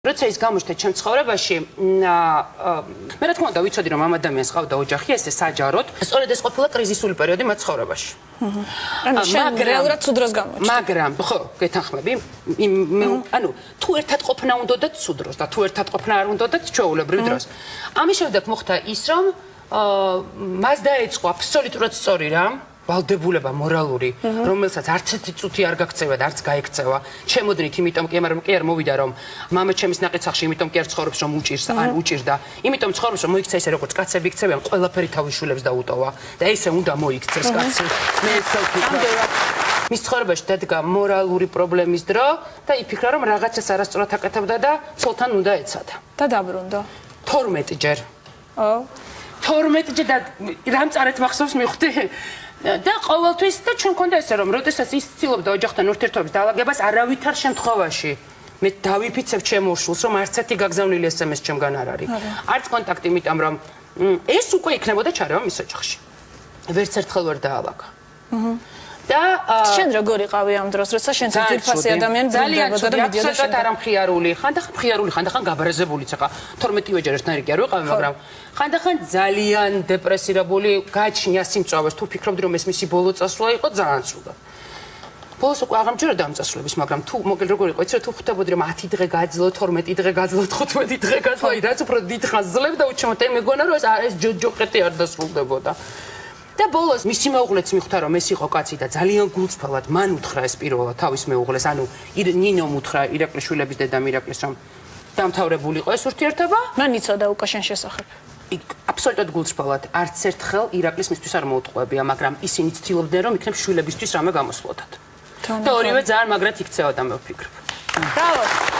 როცა ის გამოჩნდა ჩემ ცხოვრებაში, მე რა თქმა უნდა ვიცოდი რომ ამ ადამიანს ყავდა ოჯახი, ეს საჯაროდ, სწორედ ეს ყოფილა კრიზისული პერიოდი მათ ცხოვრებაში. მაგრამ რეალურად ცუდ დროს გამოჩნდა. მაგრამ ხო, გეთანხმები, ანუ თუ ერთად ყოფნა უნდათ ცუდ დროს და თუ ერთად ყოფნა არ უნდათ ჩვეულებრივ დროს. ამის შემდეგ მოხდა ის რომ მას დაეწყო აბსოლუტურად სწორი რამ ვალდებულება მორალური, რომელსაც არც ერთი წუთი არ გაქცევა და არც გაიქცევა. ჩემოდნით, იმიტომ კი, მაგრამ კი არ მოვიდა რომ მამა ჩემის ნაყეცახში, იმიტომ კი არ ცხოვრობს რომ უჭირს, ან უჭირდა. იმიტომ ცხოვრობს რომ მოიქცა ისე როგორც კაცები იქცევიან, ყველაფერი თავის შვილებს დაუტოვა და ესე უნდა მოიქცეს კაცი. მე ვფიქრობ, მის ცხოვრებაში დადგა მორალური პრობლემის დრო და იფიქრა რომ რაღაცას არასწორად აკეთებდა და ცოლთან უნდა ეცადა. და დაბრუნდა. 12 ჯერ. 12 ჯერ და რამ წარეთ მახსოვს მივხვდი? და ყოველთვის და ჩვენ მქონდა ესე რომ როდესაც ის ცდილობდა ოჯახთან ურთიერთობის დაალაგებას არავითარ შემთხვევაში მე დავიფიცებ ჩემ ურშულს რომ არც ერთი გაგზავნილი SMS ჩემგან არ არის. არც კონტაქტი, იმიტომ რომ ეს უკვე იქნებოდა ჩარევა მის ოჯახში. ვერც ერთხელ ვერ დაალაგა. და შენ როგორ იყავი ამ დროს, როცა შენ ძირფასი ადამიანი ბრუნდებოდა და მიდიოდა შენ? ძალიან მხიარული, ხანდახან მხიარული, ხანდახან გაბრაზებულიც ახლა 12 ჯერ ერთნაირი კი არ ვიყავი, მაგრამ ხანდახან ძალიან დეპრესირებული, გაჩნია სიმწვავეს, თუ ფიქრობდი რომ ეს მისი ბოლო წასვლა იყო, ძალიან ცუდად. ბოლოს უკვე აღამჯერა ამ წასვლების, მაგრამ თუ მოგელ როგორ იყო, იცი რა თუ ხვდებოდი რომ 10 დღე გაძლო, 12 დღე გაძლო, 15 დღე გაძლო, რაც უფრო დიდ ხანს ძლებ და უჩემოთ, მეგონა რომ ეს ჯოჯოყეთი არ დასრულდებოდა. და ბოლოს მისი მეუღლეც მიხვდა რომ ეს იყო კაცი და ძალიან გულწრფელად მან უთხრა ეს პირველად თავის მეუღლეს, ანუ ნინომ უთხრა ირაკლის შვილების დედამ ირაკლის რომ დამთავრებული იყო ეს ურთიერთობა. მან იცოდა უკვე შენ შესახებ. აბსოლუტურად გულწრფელად არც ერთხელ ირაკლის მისთვის არ მოუტყუებია, მაგრამ ისინი ცდილობდნენ რომ იქნებ შვილებისთვის რამე გამოსვლოდათ. და ორივე ძალიან მაგრად იქცეოდა მე ვფიქრობ. ბრავო.